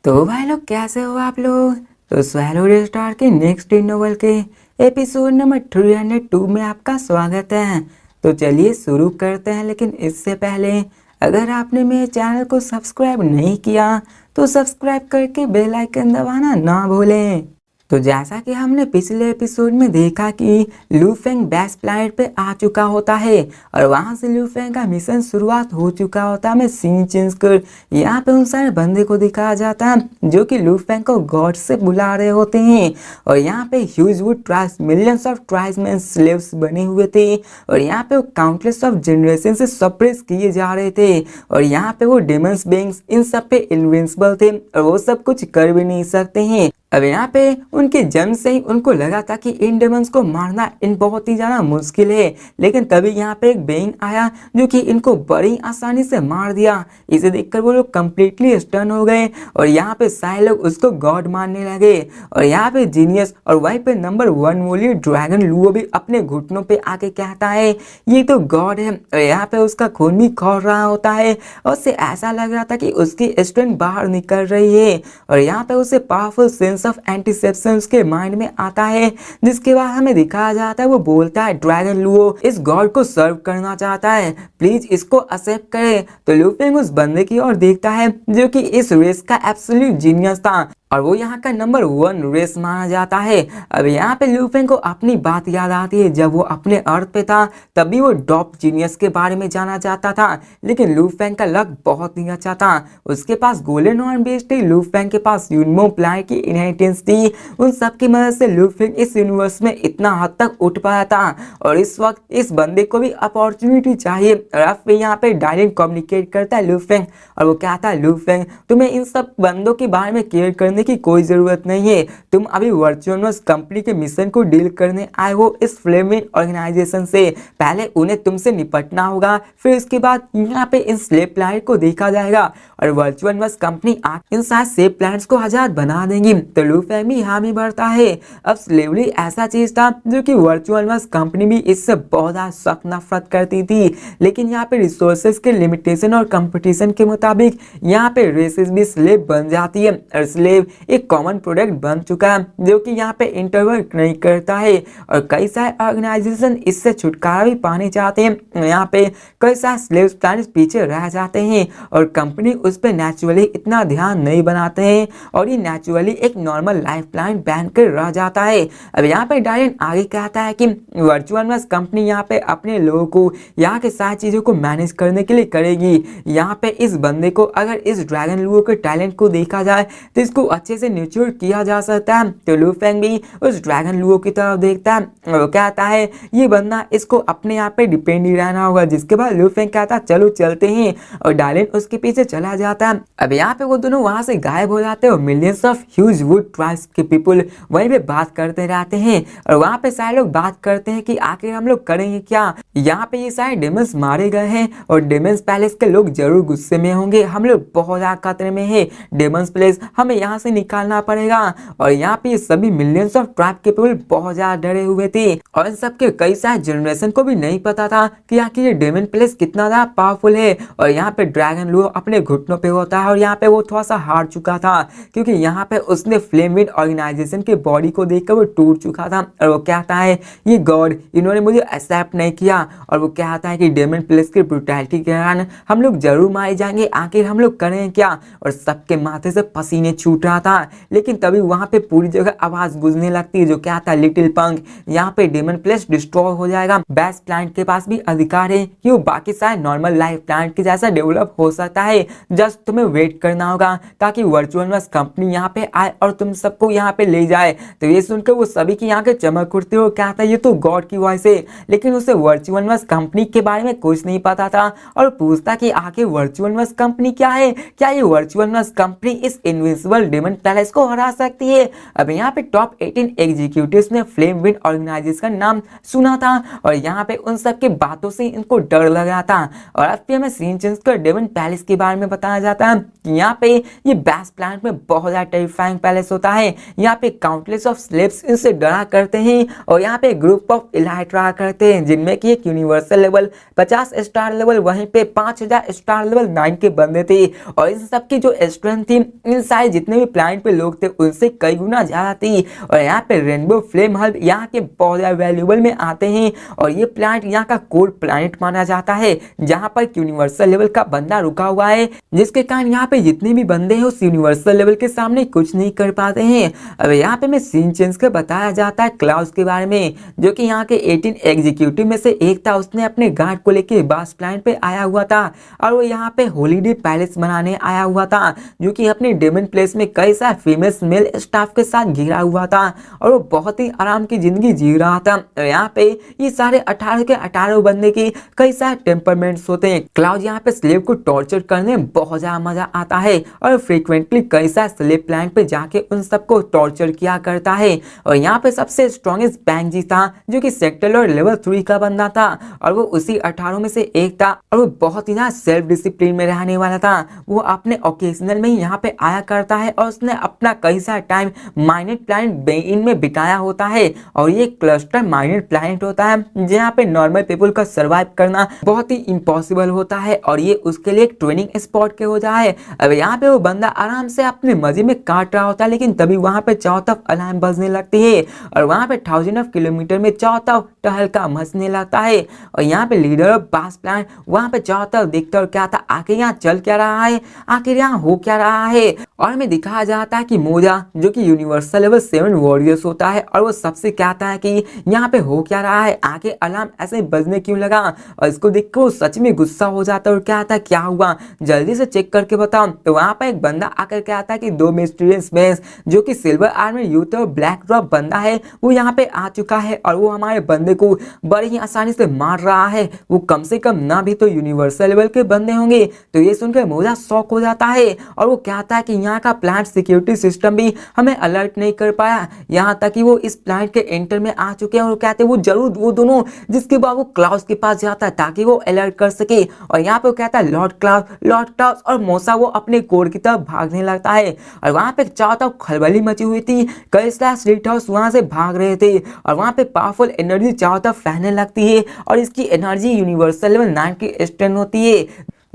तो भाई लोग कैसे हो आप लोग। तो स्वैलो स्टार के नेक्स्ट नोवेल के एपिसोड नंबर 302 में आपका स्वागत है। तो चलिए शुरू करते हैं, लेकिन इससे पहले अगर आपने मेरे चैनल को सब्सक्राइब नहीं किया तो सब्सक्राइब करके बेल आइकन दबाना ना भूलें। तो जैसा कि हमने पिछले एपिसोड में देखा कि लू फेंग बेस प्लैनेट पे आ चुका होता है और वहां से लू फेंग का मिशन शुरुआत हो चुका होता है। हमें सीन चेंज कर यहाँ पे उन सारे बंदे को दिखाया जाता है जो कि लू फेंग को गॉड से बुला रहे होते हैं। और यहाँ पे huge would tribes, millions of tribesman slaves बने हुए थे और यहाँ पे वो काउंटलेस ऑफ जनरेशन से सप्रेस किए जा रहे थे। और यहाँ पे वो डेमन्स बीइंग्स इन सब पे इनविंसिबल थे और वो सब कुछ कर भी नहीं सकते हैं। अब यहाँ पे उनके जन्म से ही उनको लगा था कि इन डेमंस को मारना इन बहुत ही ज़्यादा मुश्किल है, लेकिन तभी यहाँ पे एक बेइंग आया जो कि इनको बड़ी आसानी से मार दिया। इसे देखकर वो लोग कम्प्लीटली स्टन हो गए और यहाँ पे सारे लोग उसको गॉड मानने लगे। और यहाँ पे जीनियस और वहीं पे नंबर 1 बोलिए ड्रैगन लुओ भी अपने घुटनों पे आके कहता है ये तो गॉड है। और यहाँ पे उसका खून भी खौल रहा होता है और उससे ऐसा लग रहा था कि उसकी स्ट्रेंथ बाहर निकल रही है। और यहाँ पे उसे पावरफुल सेंस ऑफ एंटीसेप्शन उसके माइंड में आता है, जिसके बाद हमें दिखाया जाता है वो बोलता है ड्रैगन लुओ इस गॉड को सर्व करना चाहता है, प्लीज इसको एक्सेप्ट करे। तो लू फेंग उस बंदे की ओर देखता है जो कि इस रेस का एब्सोल्यूट जीनियस था और वो यहाँ का नंबर 1 रेस माना जाता है। अब यहाँ पे लू फेंग को अपनी बात याद आती है, जब वो अपने अर्थ पे था तभी वो डॉप जीनियस के बारे में जाना चाहता था, लेकिन लू फेंग का लक बहुत ही अच्छा था। उसके पास गोल्डन हॉर्न बेस थी, लू फेंग के पास यूनिमो प्लान की इनहेरिटेंस थी। उन सब की मदद से लू फेंग इस यूनिवर्स में इतना हद तक उठ पाया था और इस वक्त इस बंदे को भी अपॉर्चुनिटी चाहिए। और अब यहाँ पे डायरेक्ट कम्युनिकेट करता है लू फेंग और वो कहता है लू फेंग तुम्हें इन सब बंदों के बारे में केयर करने की कोई जरूरत नहीं है, तुम अभी वर्चुअल कंपनी के मिशन को डील करने आए हो इस फ्लेमिंग ऑर्गेनाइजेशन से। पहले उन्हें तुमसे निपटना होगा, फिर इसके बाद यहाँ पे इन स्लेव प्लैनेट को देखा जाएगा और वर्चुअल कंपनी इन सारे सेफ प्लैनेट्स को आजाद बना देंगी। तो लू फेंग भी हामी भरता है। अब स्लेवरी ऐसा चीज था जो कि वर्चुअल कंपनी भी इससे बहुत ज्यादा सख्त नफरत करती थी, लेकिन यहाँ पे रिसोर्सेज के लिमिटेशन और कंपटीशन के मुताबिक यहाँ पे रेसेस भी स्लेव बन जाती है और स्लेव एक कॉमन प्रोडक्ट बन चुका है जो कि यहाँ पे इंटरवर्क नहीं करता है। और कई सारे ऑर्गेनाइजेशन इससे छुटकारा भी पाने चाहते हैं। यहाँ पे कई सारे स्लेव प्लानिट्स पीछे रह जाते हैं और कंपनी उस पर नेचुरली इतना ध्यान नहीं बनाते हैं और ये नेचुरली एक नॉर्मल लाइफ प्लान बैन कर रह जाता है। अब यहाँ पे डायरेन आगे कहता है कि वर्चुअल कंपनी यहाँ पे अपने लोगों को यहाँ के सारी चीजों को मैनेज करने के लिए करेगी। यहाँ पे इस बंदे को अगर इस ड्रैगन लुओ के टैलेंट को देखा जाए तो इसको अच्छे से न्यूट्रल किया जा सकता है। तो लू फेंग भी उस ड्रैगन लुओ की तरफ देखता है और वो कहता है ये बंदा इसको अपने आप पे डिपेंड ही रहना होगा। जिसके बाद लू फेंग कहता है चलो चलते हैं और डायलेन उसके पीछे चला जाता है। अब यहाँ पे वो दोनों वहां से गायब हो जाते हैं और millions of huge would tribes के पीपल वहीं पे बात करते रहते हैं और वहां पे सारे लोग बात करते हैं कि आखिर हम लोग करेंगे क्या। यहाँ पे ये सारे डेमंस मारे गए हैं और डेमंस पैलेस के लोग जरूर गुस्से में होंगे, हम लोग बहुत ज्यादा खतरे में है, डेमंस पैलेस हमें यहाँ से निकालना पड़ेगा। और यहाँ पे सभी मिलियंस ऑफ ट्राइब के पीपल बहुत ज्यादा डरे हुए थे और इन सबके कई सारे जनरेशन को भी नहीं पता था कि आखिर ये डेमन प्लेस कितना ज्यादा पावरफुल है। और यहाँ पे ड्रैगन लुओ अपने घुटनों पे होता है और यहाँ पे वो थोड़ा सा हार चुका था क्योंकि यहाँ पे उसने फ्लेम विंड ऑर्गेनाइजेशन के बॉडी को देखकर वो टूट चुका था और वो कहता है ये गॉड इन्होंने मुझे एक्सेप्ट नहीं किया। और वो कहता है कि डेमन प्लेस की ब्रुटैलिटी के कारण हम लोग जरूर मारे जाएंगे, आखिर हम लोग करें क्या। और सबके माथे से पसीने छूट रहा था, लेकिन तभी वहां पे पूरी जगह आवाज गूंजने लगती है जो क्या था लिटिल पंक यहाँ पे डेमन प्लेस डिस्ट्रॉय हो जाएगा। बेस्ट प्लांट के पास भी अधिकार है कि वो बाकी सारे नॉर्मल लाइफ प्लांट के जैसा डेवलप हो सकता है, जस्ट तुम्हें वेट करना होगा ताकि वर्चुअल कंपनी यहाँ पे आए और तुम सबको यहाँ पे ले जाए। तो ये सुनकर वो सभी की यहाँ के चमक उठते हो, क्या था ये तो गॉड की वॉइस है, लेकिन उसे वर्चुअल कंपनी के बारे में कुछ नहीं पता था और पूछता कि आखिर वर्चुअल कंपनी क्या है, क्या ये वर्चुअल कंपनी इस इनविजिबल डेमन पैलेस को हरा सकती है। अब यहाँ पे टॉप 18 एग्जीक्यूटिव्स ने फ्लेम विंड ऑर्गेनाइजेशन का नाम सुना था और यहाँ पे उन सब के बातों से इनको डर लगा था। और अब फिर हमें सीन चेंज कर डेमन पैलेस के बारे में बताया जाता है कि यहाँ पे ये बेस्ट प्लांट में बहुत ज्यादा टेरिफाइंग पैलेस होता है। यहाँ पे काउंटलेस ऑफ स्लेव्स इनसे डरा करते हैं और यहाँ पे ग्रुप ऑफ इलाइट रहा करते हैं जिनमें कि एक यूनिवर्सल लेवल 50 स्टार लेवल, वहीं पे 5000 स्टार लेवल 9 के बंदे थे। और इन सब की जो स्ट्रेंथ थी इन सारे जितने भी प्लैनेट पे लोग थे उनसे कई गुना ज्यादा थी। और यहाँ पे रेनबो फ्लेम हल्ब यहाँ के बहुत ज्यादा वैल्यूबल में आते हैं और ये प्लैनेट यहाँ का कोर प्लैनेट माना जाता है, जहाँ पर यूनिवर्सल लेवल का बंदा रुका हुआ है, जिसके कारण यहाँ पे जितने भी बंदे हैं उस यूनिवर्सल लेवल के सामने कुछ नहीं कर पाते हैं। अब यहाँ पे मैं सीन चेंज कर बताया जाता है क्लाउस के बारे में, जो कि यहाँ के 18 एग्जीक्यूटिव में से एक था। उसने अपने गार्ड को लेके बास प्लैनेट पे आया हुआ था और वो यहाँ पे हॉलीडे पैलेस बनाने आया हुआ था, जो कि अपने डेमन प्लेस में कई सारे फीमेल मेल स्टाफ के साथ घिरा हुआ था और वो बहुत ही आराम की जिंदगी जी रहा था। तो यहाँ पे ये सारे 18 के 18 बंदे के कई सारे टेम्परमेंट्स होते हैं। क्लाउड यहाँ पे स्लेव को टॉर्चर करने में बहुत ज्यादा मजा आता है और फ्रीक्वेंटली कई सारे स्लेव प्लैनेट पे जाके उन सबको टॉर्चर किया करता है। और यहाँ पे सबसे स्ट्रॉन्गेस्ट बैंगजी था, जो कि सेक्टर और लेवल 3 का बंदा था और वो उसी 18 में से एक था और वो बहुत ही ना सेल्फ डिसिप्लिन में रहने वाला था। वो अपने ओकेजनल में ही यहाँ पे आया करता है और उसने अपना कई सारा टाइम माइनट प्लैनेट बेइन में बिताया होता है। और ये क्लस्टर माइनट प्लैनेट होता है जहाँ पे नॉर्मल पीपल का सर्वाइव करना बहुत ही इम्पॉसिबल होता है और ये उसके लिए एक ट्रेनिंग स्पॉट के हो जाए। अब यहाँ पे वो बंदा आराम से अपने मजे में काट रहा होता है, लेकिन तभी वहां पे चारों तरफ अलार्म बजने लगती है और वहां पे 1000 किलोमीटर में चारों तरफ टहलका मचने लगता है। और यहाँ पे लीडर ऑफ बास प्लैनेट वहां पे चारों तरफ देखता और क्या था, आखिर यहाँ चल क्या रहा है, आखिर यहाँ हो क्या रहा है। और हमें दिखाया जाता है कि मोजा, जो कि यूनिवर्सल लेवल 7 वॉरियर्स होता है, और वो सबसे कहता है कि यहाँ पे हो क्या रहा है, आगे अलार्म ऐसे बजने क्यों लगा। और इसको देख के वो सच में गुस्सा हो जाता है और क्या था, क्या हुआ, जल्दी से चेक करके बताओ। तो वहां पर एक बंदा आकर कहता है कि 2 मिस्टीरियस बेस, जो कि सिल्वर आर्मर यूथ और ब्लैक ड्रॉप बंदा है, वो यहाँ पे आ चुका है और वो हमारे बंदे को बड़ी ही आसानी से मार रहा है। वो कम से कम ना भी तो यूनिवर्सल लेवल के बंदे होंगे। तो ये सुनकर मोजा शॉक हो जाता है और वो कहता है कि यहाँ का प्लांट सिक्योरिटी सिस्टम भी हमें अलर्ट नहीं कर पाया, यहाँ तक कि वो इस प्लांट के एंटर में आ चुके हैं। और कहते हैं वो जरूर वो दोनों, जिसके बाद वो क्लाउस के पास जाता है ताकि वो अलर्ट कर सके। और यहाँ पे वो कहता है लॉर्ड क्लाउस और मोसा वो अपने कोर की तरफ भागने लगता है। और वहां पे चारों तरफ खलबली मची हुई थी, कई सारे स्लीट हाउस वहां से भाग रहे थे और वहां पे पावरफुल एनर्जी चारों तरफ फैलने लगती है और इसकी एनर्जी यूनिवर्सल लेवल 9 की स्ट्रेंथ होती है,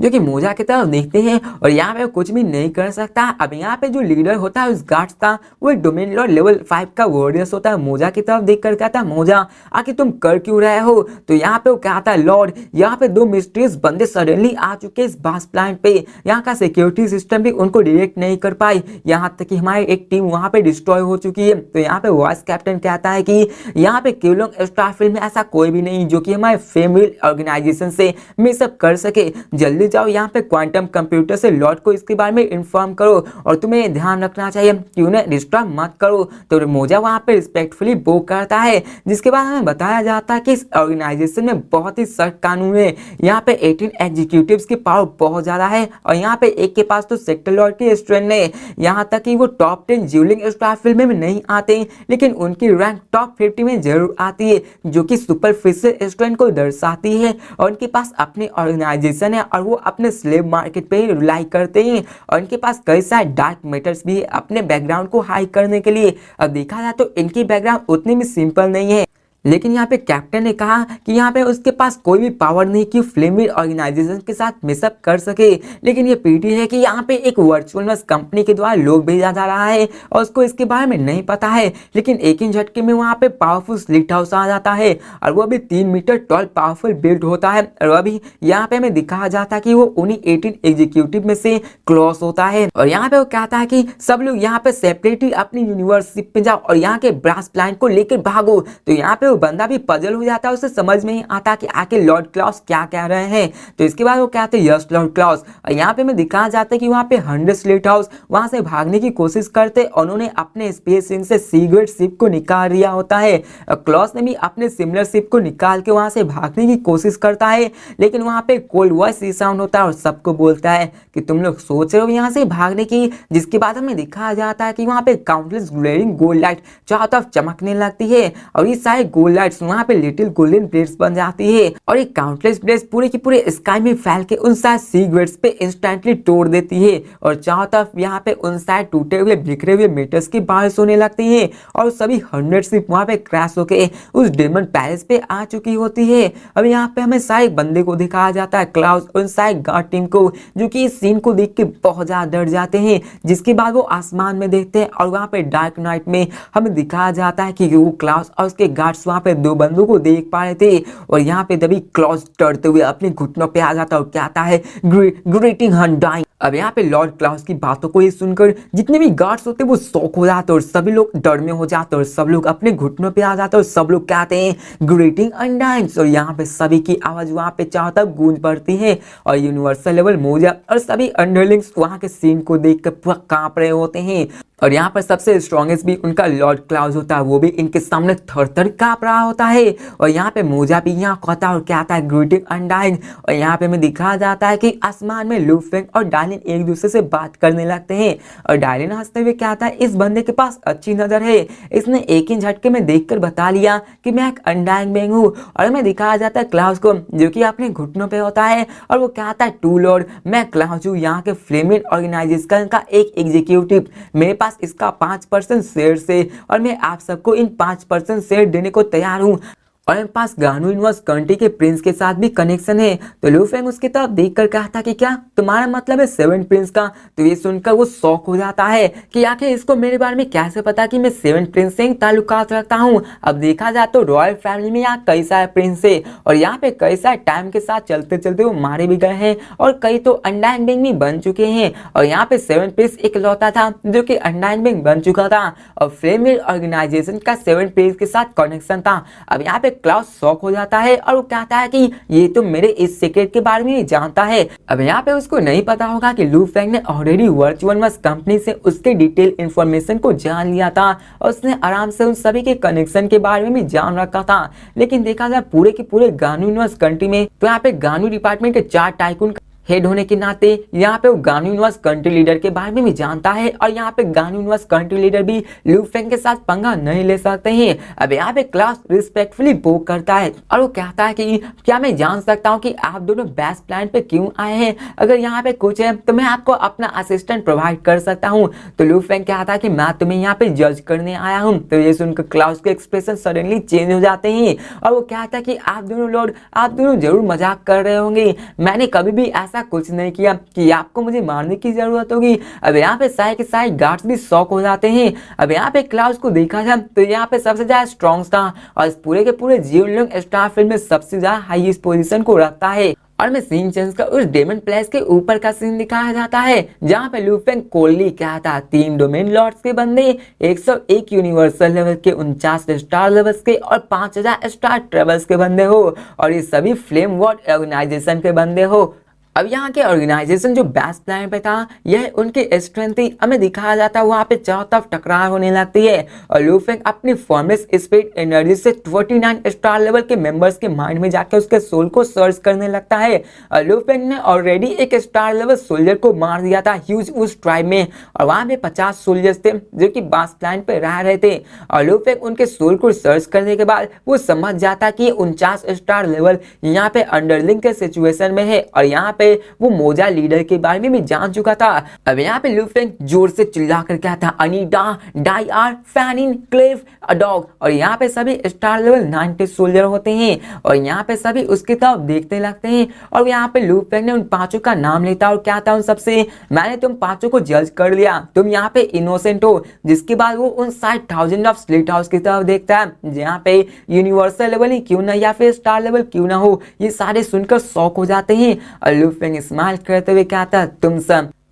जो कि मोजा की तरफ देखते हैं और यहाँ पे कुछ भी नहीं कर सकता। अब यहाँ पे जो लीडर होता है उस गार्ड्स का, वो एक डोमेन लॉर्ड लेवल 5 का वॉरियर्स होता है। मोजा की तरफ देख कर कहता है, मोजा आखिर तुम कर क्यों रहे हो। तो यहाँ पे वो कहता है, लॉर्ड यहाँ पे 2 मिस्ट्रीज बंदे सडनली आ चुके हैं इस बास प्लांट पे, यहाँ का सिक्योरिटी सिस्टम भी उनको डिटेक्ट नहीं कर पाई, यहाँ तक कि हमारी एक टीम वहाँ पे डिस्ट्रॉय हो चुकी है। तो यहाँ पे वाइस कैप्टन कहता है कि यहाँ पे केवलोंग स्टारफील्ड में ऐसा कोई भी नहीं जो कि हमारे फेमिल ऑर्गेनाइजेशन से मिसअप कर सके, जल्दी जाओ यहाँ पे क्वांटम कंप्यूटर से लॉर्ड को इसके बारे में इन्फॉर्म करो और तुम्हें ध्यान रखना चाहिए कि उन्हें डिस्टर्ब मत करो। तो मोजा वहाँ पे रिस्पेक्टफुली बो करता है, जिसके बाद हमें बताया जाता है कि इस ऑर्गेनाइजेशन में बहुत ही सख्त कानून है। यहाँ पे 18 एग्जीक्यूटिव्स की पावर बहुत ज्यादा है और यहाँ पे एक के पास तो सेक्टर लॉर्ड की स्ट्रेंथ है, यहाँ तक कि वो टॉप 10 ज्यूलिंग स्टार फील्ड में नहीं आते, लेकिन उनकी रैंक टॉप 50 में जरूर आती है, जो कि सुपरफिशियल स्ट्रेंथ को दर्शाती है। और उनके पास अपनी ऑर्गेनाइजेशन है और वो अपने स्लेव मार्केट पे ही रिलाई करते हैं और इनके पास कई सारे डार्क मैटर्स भी है अपने बैकग्राउंड को हाइड करने के लिए। अब देखा जाए तो इनकी बैकग्राउंड उतनी भी सिंपल नहीं है, लेकिन यहाँ पे कैप्टन ने कहा कि यहाँ पे उसके पास कोई भी पावर नहीं कि फ्लेमिड ऑर्गेनाइजेशन के साथ मिसअप कर सके, लेकिन ये पीटी है कि यहाँ पे एक वर्चुअल कंपनी के द्वारा लोग भेजा जा रहा है और उसको इसके बारे में नहीं पता है, लेकिन एक ही झटके में वहाँ पे पावरफुल स्लिट हाउस आ जाता है और वो अभी 3 मीटर टॉल पावरफुल बिल्ड होता है। और अभी यहाँ पे हमें दिखाया जाता है कि वो उन्हीं 18 एग्जीक्यूटिव में से क्लॉस होता है। और यहाँ पे वो कहता है कि सब लोग यहाँ पे सेपरेटली अपनी यूनिवर्सिटी पे जाओ और यहाँ के ब्रास प्लांट को लेकर भागो। तो यहाँ पे बंदा भी पजल हो जाता है, उसे समझ में नहीं आता कि आके लॉर्ड क्लाउस क्या कह रहे हैं। तो इसके बाद वो कहते हैं यस लॉर्ड क्लाउस। और यहाँ पे हमें दिखाया जाता है कि वहाँ पे 100 स्लीट हाउस वहां से भागने की कोशिश करते, उन्होंने अपने स्पेस विंग से सीग्रेट शिप को निकाल लिया होता है। क्लाउस ने भी अपने सिमिलर शिप को निकाल के वहां से भागने की कोशिश करता है, लेकिन वहां पे कोल्ड वॉइस साउंड होता है और सबको बोलता है कि तुम लोग सोच रहे हो यहाँ से भागने की। जिसके बाद हमें दिखाया जाता है कि वहाँ पे काउंटलेस ग्लेयरिंग गोल्ड लाइट चारों तरफ चमकने लगती है और ये सारे गोल्ड गोल्ड लाइट्स वहाँ पे लिटिल गोल्डन प्लेट्स बन जाती है और एक काउंटलेस ब्लेड्स पूरे की पूरे स्काई में फैल के उन सारे सीक्रेट्स पे इंस्टेंटली तोड़ देती है और चारों तरफ यहाँ पे उन सारे टूटे हुए बिखरे हुए मेटल्स की बारिश होने लगती है और सभी 100 शिप वहाँ पे क्रैश होके उस डेमन पैलेस पे आ चुकी होती है। अब यहाँ पे हमें सारे बंदे को दिखाया जाता है, क्लाउस उन सारे गार्ड टीम को, जो कि इस सीन को देख के बहुत ज्यादा डर जाते हैं। जिसके बाद वो आसमान में देखते हैं और वहाँ पे डार्क नाइट में हमें दिखाया जाता है कि वो क्लाउस और उसके गार्ड्स वहाँ पे 2 बंदों को देख पा रहे थे और यहाँ पे तभी क्लाउस डरते हुए अपने घुटनों पे आ जाता है और कहता है ग्रीटिंग अनडाइंग। अब यहाँ पे लॉर्ड क्लाउस की बातों को ही सुनकर जितने भी गार्ड्स होते हैं वो शॉक हो जाते हैं और सभी लोग डर में हो जाते हैं और सब लोग अपने घुटनों पे आ जाते हैं और सब लोग कहते हैं ग्रीटिंग अनडाइंग। और यहाँ पे सभी की आवाज वहाँ पे चारों तरफ गूंज पड़ती है और यूनिवर्सल लेवल मोजा और सभी अंडरलिंग्स वहाँ के सीन को देखकर पूरा कांप रहे होते हैं और यहाँ पर सबसे स्ट्रॉन्गेस्ट भी उनका लॉर्ड क्लाउस होता है, वो भी इनके सामने थर-थर कांप रहा होता है। और यहाँ पे मोजा भी यहाँ कहता है और कहता है ग्रीटिंग अनडाइंग। और यहाँ पे हमें दिखाया जाता है कि आसमान में लू फेंग और डायलिन एक दूसरे से बात करने लगते हैं और डायलिन हंसते हुए कहता है इस बंदे के पास अच्छी नजर है, इसने एक ही झटके में देखकर बता लिया कि मैं एक अनडाइंग बेंग हूँ। और हमें दिखाया जाता है क्लाउस को जो कि अपने घुटनों पे होता है और वो कहता है टू लॉर्ड, मैं क्लाउस हूँ, यहाँ के फ्लेमिंग ऑर्गेनाइजेशन का एक एग्जीक्यूटिव, मेरे पास इसका 5% शेयर से और मैं आप सबको इन 5% शेयर देने को तैयार हूँ और मेरे पास गानू यूनिवर्स कंट्री के प्रिंस के साथ भी कनेक्शन है। तो लू फेंग उसकी तरफ देखकर कहता कि क्या तुम्हारा मतलब है 7 प्रिंस का? तो ये सुनकर वो शॉक हो जाता है कि आखिर इसको मेरे बारे में कैसे पता कि मैं 7 प्रिंस से ताल्लुकात रखता हूँ। अब देखा जाए तो रॉयल फैमिली में यहाँ कई सारे प्रिंस है और यहाँ पे कई सारे टाइम के साथ चलते चलते वो मारे भी गए हैं और कई तो अनडाइंग बेंग भी बन चुके हैं और यहाँ पे 7 प्रिंस एक लौता था जो कि अनडाइंग बेंग बन चुका था और फ्लेमिंग ऑर्गेनाइजेशन का 7 प्रिंस के साथ कनेक्शन था। अब यहाँ पे क्लाउस शॉक हो जाता है और वो कहता है कि ये तो मेरे इस सीक्रेट के बारे में जानता है। अब यहाँ पे उसको नहीं पता होगा कि लू फेंग ने ऑलरेडी वर्चुअल वर्स कंपनी से उसके डिटेल इंफॉर्मेशन को जान लिया था और उसने आराम से उन सभी के कनेक्शन के बारे में भी जान रखा था। लेकिन देखा जाए पूरे के पूरे गानू यूनिवर्स कंट्री में तो यहाँ पे गानू डिपार्टमेंट के 4 टाइकून हेड होने के नाते यहाँ पे वो गानू यूनिवर्स कंट्री लीडर के बारे में भी जानता है और यहाँ पे गानू यूनिवर्स कंट्री लीडर भी लू फेंग के साथ पंगा नहीं ले सकते हैं। अब यहाँ पे क्लास रिस्पेक्टफुली बोक करता है और वो कहता है कि क्या मैं जान सकता हूँ कि आप दोनों बेस्ट प्लान पे क्यों आए हैं? अगर यहाँ पे कुछ है तो मैं आपको अपना असिस्टेंट प्रोवाइड कर सकता हूँ। तो लू फेंग कहता है कि मैं तुम्हें यहाँ पे जज करने आया हूँ। तो ये सुनकर क्लाउस के एक्सप्रेशन सडनली चेंज हो जाते हैं और वो कहता है कि आप दोनों लॉर्ड, आप दोनों जरूर मजाक कर रहे होंगे, मैंने कभी भी ऐसा कुछ नहीं किया कि आपको मुझे मारने की जरूरत होगी। अब यहाँ पे सारे के सारे गार्ड्स भी शॉक हो जाते हैं। अब यहाँ पे क्लाउस को देखा जाए तो यहाँ पे सबसे ज्यादा स्ट्रॉन्ग था और इस पूरे के पूरे जियोलॉन्ग स्टार फील्ड में सबसे ज्यादा हाईएस्ट पोजीशन को रखता है। और मैं सीन चेंज का उस डेमन प्लेस के ऊपर का सीन दिखाया जाता है जहाँ पे लू फेंग कोल्ली क्या था 3 डोमेन लॉर्ड्स के बंदे, 101 यूनिवर्सल लेवल के, 49 स्टार लेवल्स के और 5000 स्टार ट्रेवल्स के बंदे हो और ये सभी फ्लेम वॉर्ड ऑर्गेनाइजेशन के बंदे हो। अब यहाँ के ऑर्गेनाइजेशन जो बेस्ट प्लान पे था यह उनके स्ट्रेंथ थी। हमें दिखाया जाता है वहाँ पे चारों तरफ टकरार होने लगती है और लू फेंग अपनी फॉर्मलेस स्पिरिट एनर्जी से 49 स्टार लेवल के मेंबर्स के माइंड में जाकर उसके सोल को सर्च करने लगता है और लू फेंग ने ऑलरेडी एक स्टार लेवल सोल्जर को मार दिया था ह्यूज उस ट्राइब में और वहाँ पे 50 सोल्जर्स थे जो कि बेस्ट प्लान पे रह रहे थे और लू फेंग उनके सोल को सर्च करने के बाद वो समझ जाता कि 49 स्टार लेवल यहाँ पे अंडरलिंग के सिचुएशन में है और यहाँ वो मोजा लीडर के बारे में भी जान चुका था। अब यहाँ पे लू फेंग जोर से चिल्लाकर कहता अनीटा डाई आर फैनिन क्लेव अडॉग और यहाँ पे सभी स्टार लेवल 90 सोल्जर होते हैं और यहाँ पे सभी उसकी तरफ देखने लगते हैं और यहाँ पे लू फेंग ने उन 5 का नाम लेता और कहता उन सबसे मैंने तुम 5 को जज कर लिया, तुम यहाँ पे इनोसेंट हो। जिसके बाद वो उन 60,000 ऑफ स्लिट हाउस की तरफ देखता है जहाँ पे यूनिवर्सल लेवल ही क्यों ना या फिर स्टार लेवल क्यों ना हो, ये सारे सुनकर शॉक हो जाते हैं और लू फेंग स्माइल करते हुए कहता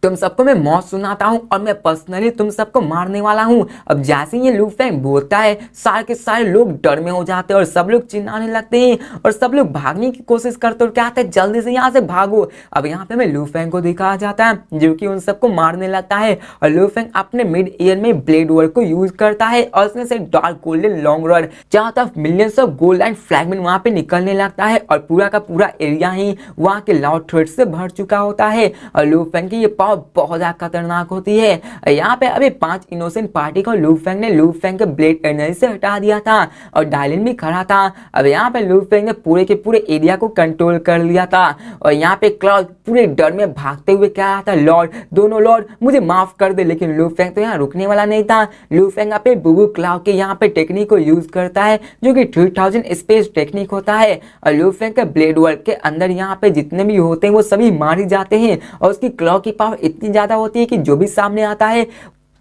तुम सबको मैं मौत सुनाता हूँ और मैं पर्सनली तुम सबको मारने वाला हूँ। अब जैसे ये लू फेंग बोलता है सारे के सारे लोग डर में हो जाते हैं और सब लोग चिल्लाने लगते हैं और सब लोग भागने की कोशिश करते और कहते हैं जल्दी से यहाँ से भागो। अब यहाँ पे मैं लू फेंग को दिखाया जाता है जो कि उन सबको मारने लगता है और लू फेंग अपने मिड ईयर में ब्लेड वर्क को यूज करता है और उसमें से डार्क गोल्डन लॉन्ग रॉड जहाँ तक millions of gold and fragment वहाँ पे निकलने लगता है और पूरा का पूरा एरिया ही वहाँ के लाउड थ्रेड से भर चुका होता है और लू फेंग की ये पावर और बहुत ज्यादा खतरनाक होती है। यहाँ पे अभी 5 इनोसेंट पार्टी को लू फेंग ने लू फेंग के ब्लेड एनर्जी से हटा दिया था और डायलिन भी खड़ा था। अब यहाँ पे लू फेंग ने पूरे के पूरे एरिया को कंट्रोल कर लिया था और यहाँ पे क्लाउड पूरे डर में भागते हुए क्या रहा था, लॉर्ड, दोनों लॉर्ड मुझे माफ कर दे। लेकिन लू फेंग तो यहाँ रुकने वाला नहीं था। लू फेंग अपने बुबू क्लाउड के यहाँ पे टेक्निक को यूज करता है जो कि 3000 स्पेस टेक्निक होता है और लू फेंग के ब्लेड वर्क के अंदर यहाँ पे जितने भी होते हैं वो सभी मार ही जाते हैं और उसकी क्लॉ की पावर इतनी ज्यादा होती है कि जो भी सामने आता है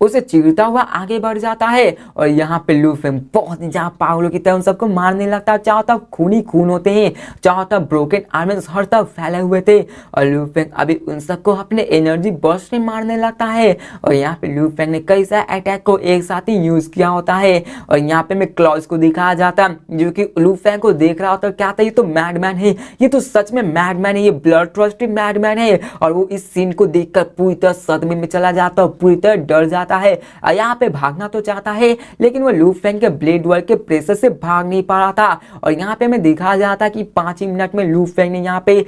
उसे चीरता हुआ आगे बढ़ जाता है। और यहाँ पे लू फेंग बहुत ही ज्यादा पागलों की तरह उन सबको मारने लगता है। चारों तरफ खून ही खून होते हैं, चारों तरफ ब्रोकन आर्म्स हर तरफ फैले हुए थे और लू फेंग अभी उन सबको अपने एनर्जी बर्स्ट से मारने लगता है। और यहाँ पे लू फेंग ने कई सारे अटैक को एक साथ ही यूज किया होता है और यहाँ पे मैं क्लॉज को दिखाया जाता जो कि लू फेंग को देख रहा होता, क्या था ये तो मैडमैन है, ये तो सच में मैडमैन है, ये ब्लड ट्रस्टी मैडमैन है। और वो इस सीन को देखकर पूरी तरह सदमे में चला जाता और पूरी तरह डर जाता है। यहाँ पे भागना तो चाहता है लेकिन वो लू फेंग के ब्लेड वर्क के प्रेशर से भाग नहीं पा रहा था। और यहाँ पे मैं दिखाया जाता कि 5 ही मिनट में लू फेंग ने यहाँ पे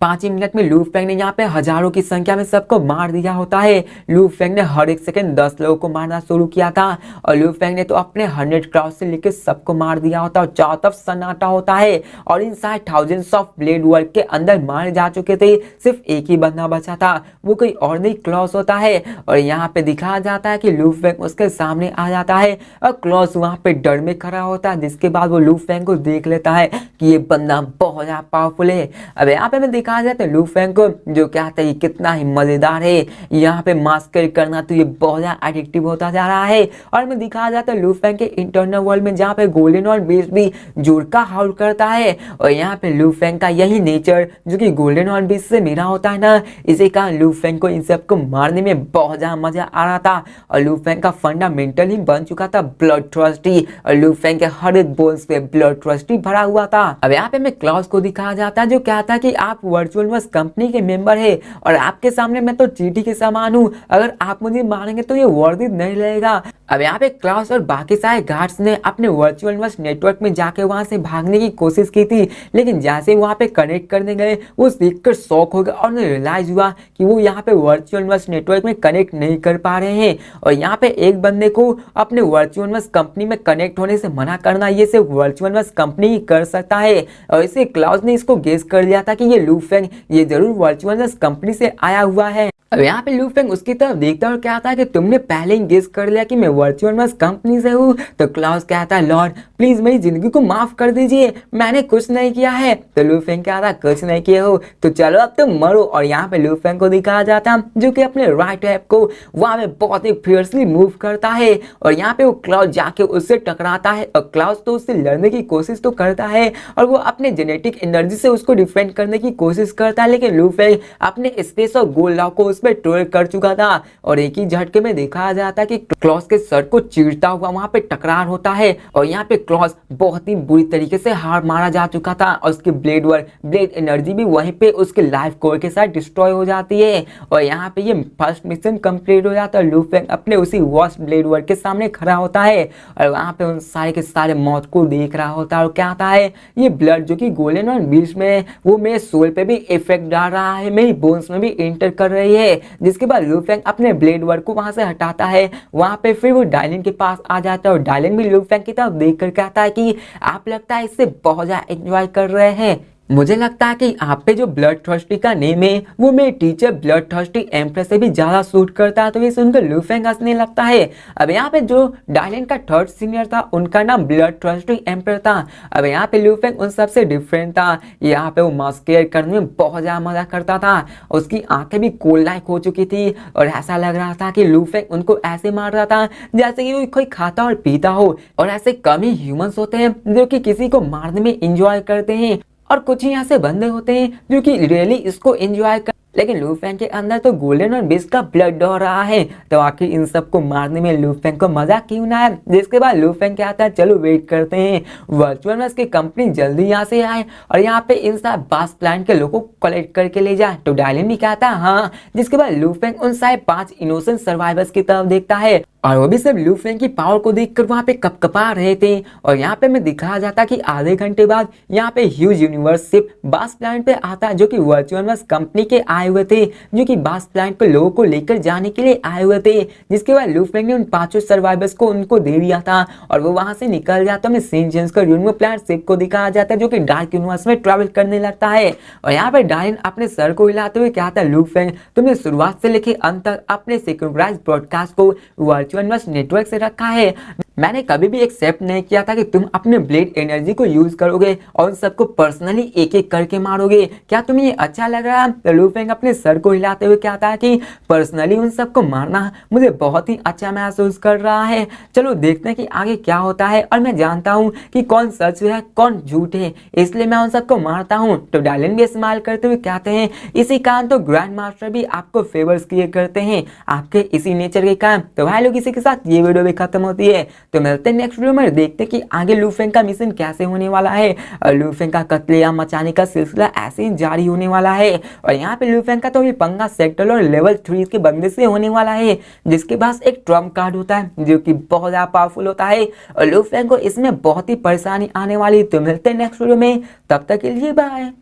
5 ही मिनट में लू फेंग ने यहाँ पे हजारों की संख्या में सबको मार दिया होता है। लू फेंग ने हर एक सेकंड 10 लोगों को मारना शुरू किया था और लू फेंग ने तो अपने 100 क्राउड से लेकर सबको मार दिया होता और चारों तरफ सन्नाटा होता है और इन सारे थाउजेंड्स ऑफ ब्लेड वर्क के अंदर मारे जा चुके थे। सिर्फ एक ही बंदा बचा था, वो कोई और नहीं क्लॉस होता है। और यहाँ पे दिखाया जाता है कि लू फेंग उसके सामने आ जाता है और क्लॉस वहाँ पे डर में खड़ा होता है, जिसके बाद वो लू फेंग को देख लेता है कि ये बंदा बहुत ज्यादा पावरफुल है। अब यहाँ पे मैं दिखाया जाता है लू फेंग को जो कहता है कितना ही मजेदार है, यहाँ पे मास्कर करना तो ये बहुत ज्यादा एडिक्टिव होता जा रहा है। और मैं दिखाया जाता है लू फेंग के इंटरनल वर्ल्ड में जहाँ पे गोल्डन और बीस्ट भी जुड़ का हाउल करता है और यहाँ पे लू फेंग का यही नेचर जो कि गोल्डन और बीस्ट से मिला होता है ना, इसी कारण लू फेंग को इन सबको मारने में बहुत ज्यादा मजा आ रहा था। और लू फेंग का फंडामेंटल ही बन चुका था ब्लड ट्रस्टी और लू फेंग के हर एक बोन्स पे ब्लड ट्रस्टी भरा हुआ था। अब यहाँ पे मैं क्लॉज को दिखाया जाता है जो कहता है कि आप वर्चुअल वर्स कंपनी के मेंबर है और आपके सामने मैं तो चींटी के समान हूँ, अगर आप मुझे मारेंगे तो ये वर्दी नहीं लगेगा। अब यहाँ पे क्लॉज और बाकी सारे गार्ड्स ने अपने वर्चुअल वर्स नेटवर्क में जाके वहां से भागने की कोशिश की थी, लेकिन जैसे वहां पे कनेक्ट करने गए वो देखकर शॉक हो गया और उन्हें रियलाइज हुआ कि वो यहाँ पे वर्चुअल वर्स नेटवर्क में कनेक्ट नहीं कर पा रहे हैं। और यहाँ पे एक बंदे को अपने वर्चुअल वर्स कंपनी में कनेक्ट होने से मना करना ये सिर्फ वर्चुअल वर्स कंपनी ही कर सकता है। और इसे क्लॉज ने इसको गेस कर लिया था कि ये लू फेंग ये जरूर वर्चुअल वर्स कंपनी से आया हुआ है। अब यहाँ पे लू फेंग उसकी तरफ देखता और कहता है कि तुमने पहले ही गेस कर लिया कि मैं वर्चुअल वर्स कंपनी से हूँ। तो क्लॉज कहता है लॉर्ड प्लीज मेरी जिंदगी को माफ कर दीजिए, मैंने कुछ नहीं किया है। तो लू फेंग कहता है कुछ नहीं किया हो तो चलो अब तुम मरो। और यहाँ पे लू फेंग को दिखाया जाता जो कि अपने राइट हैंड को वहां पे बहुत ही फियर्सली मूव करता है और यहाँ पे वो क्लॉज जाके उससे टकराता है और क्लॉज तो उससे लड़ने की कोशिश तो करता है और वो अपने जेनेटिक एनर्जी से उसको डिफेंड करने की कोशिश करता है, लेकिन लू फेंग अपने स्पेस और गोल लॉ को उस पर ट्रोल कर चुका था और एक ही झटके में देखा जाता है कि क्लॉज के सर को चीरता हुआ वहां पे टकरार होता है और यहाँ पे क्लॉज बहुत ही बुरी तरीके से हार मारा जा चुका था और उसकी ब्लेड एनर्जी भी वहीं पे उसके लाइफ कोर के साथ डिस्ट्रॉय हो जाती है। और यहाँ पे ये फर्स्ट मिशन कंप्लीट हो जाता है। लू फेंग अपने उसी वॉस्ट ब्लेड वर्क के सामने खड़ा होता है और वहां पे उन सारे के सारे मौत को देख रहा होता है और क्या आता है ये ब्लड जो कि गोल्डन और बीस्ट में वो मेरे सोल पे भी इफेक्ट डाल रहा है, मेरी बोन्स में भी एंटर कर रही है। जिसके बाद लू फेंग अपने ब्लेड वर्क को वहां से हटाता है, वहां पे फिर वो डायलिन के पास आ जाता है और डायलिन भी लू फेंग की तरफ देखकर कहता है कि आप लगता है इससे बहुत ज्यादा एंजॉय कर रहे हैं। मुझे लगता है कि आप पे जो ब्लड थर्स्टी का नेम है वो मेरे टीचर ब्लड थर्स्टी एम्प्रेस से भी ज्यादा सूट करता है। तो ये सुनकर लू फेंग हंसने लगता है। अब यहाँ पे जो डायलिन का थर्ड सीनियर था उनका नाम ब्लड थर्स्टी एम्प्रेस था। अब यहाँ पे लू फेंग उन सबसे डिफरेंट था, यहाँ पे वो मास्केयर करने में बहुत ज्यादा मजा करता था, उसकी आंखें भी कोल लाइक हो चुकी थी और ऐसा लग रहा था कि लू फेंग उनको ऐसे मार रहा था जैसे कि वो कोई खाता और पीता हो। और ऐसे कम ही ह्यूमंस होते हैं जो कि किसी को मारने में इंजॉय करते हैं और कुछ ही ऐसे बंदे होते हैं जो कि रियली इसको एंजॉय कर, लेकिन लू फेंग के अंदर तो गोल्डन और बीस्ट का ब्लड दौड़ रहा है। तो आखिर इन सबको मारने में लू फेंग को मजा क्यों ना है। जिसके बाद लू फेंग कहता है चलो वेट करते हैं वर्चुअल वर्स की कंपनी जल्दी यहाँ से आए और यहाँ पे इन सब बास प्लांट के लोगों को कलेक्ट करके ले जाए। तो डायलिन भी कहता है हाँ। जिसके बाद लू फेंग उन सारे 5 इनोसेंट सर्वाइवर्स की तरफ देखता है और वो भी सब लू फेंग की पावर को देखकर वहां पे कपकपा रहे थे। और यहाँ पे हमें दिखाया जाता कि आधे घंटे बाद यहाँ पे ह्यूज यूनिवर्स शिप बास प्लैनेट पे आता है, जो कि वर्चुअल वर्स कंपनी के आए हुए थे, जो कि बास प्लैनेट पे लोगों को लेकर जाने के लिए आए हुए थे। जिसके बाद लू फेंग ने उन 5 सर्वाइवर्स को उनको दे दिया था और वो वहां से निकल जाता। हमें सीन चेंज कर यूनिवर्स प्लैनेट शिप को दिखाया जाता है, जो कि डार्क यूनिवर्स में ट्रैवल करने लगता है। और यहाँ पे डायन अपने सर को हिलाते हुए कहता है, लू फेंग तुमने शुरुआत से लेकर अंत तक अपने सिंक्रोनाइज्ड ब्रॉडकास्ट को वर्चुअल वर्स नेटवर्क से रखा है। मैंने कभी भी एक्सेप्ट नहीं किया था कि तुम अपने ब्लेड एनर्जी को यूज करोगे और उन सबको पर्सनली एक एक करके मारोगे। क्या तुम्हें ये अच्छा लग रहा है? तो लू फेंग अपने सर को हिलाते हुए कहता है कि पर्सनली उन सबको मारना मुझे बहुत ही अच्छा महसूस कर रहा है। चलो देखते हैं कि आगे क्या होता है, और मैं जानता हूँ कि कौन सच है कौन झूठ है, इसलिए मैं उन सबको मारता हूँ। तो डायलन भी स्माइल करते हुए कहते हैं, इसी कारण तो ग्रैंड मास्टर भी आपको फेवर्स किए करते हैं, आपके इसी नेचर के कारण। तो भाई लोग, इसी के साथ ये वीडियो भी खत्म होती है। तो मिलते हैं नेक्स्ट वीडियो में, देखते हैं कि आगे लू फेंग का मिशन कैसे होने वाला है और लू फेंग का कत्लेआम मचाने का सिलसिला ऐसे ही जारी होने वाला है। और यहाँ पे लू फेंग का तो भी पंगा सेक्टर और लेवल 3 के बंदे से होने वाला है, जिसके पास एक ट्रम्प कार्ड होता है जो कि बहुत ज्यादा पावरफुल होता है और लू फेंग को इसमें बहुत ही परेशानी आने वाली है। तो मिलते हैं नेक्स्ट वीडियो में, तब तक के लिए बाय।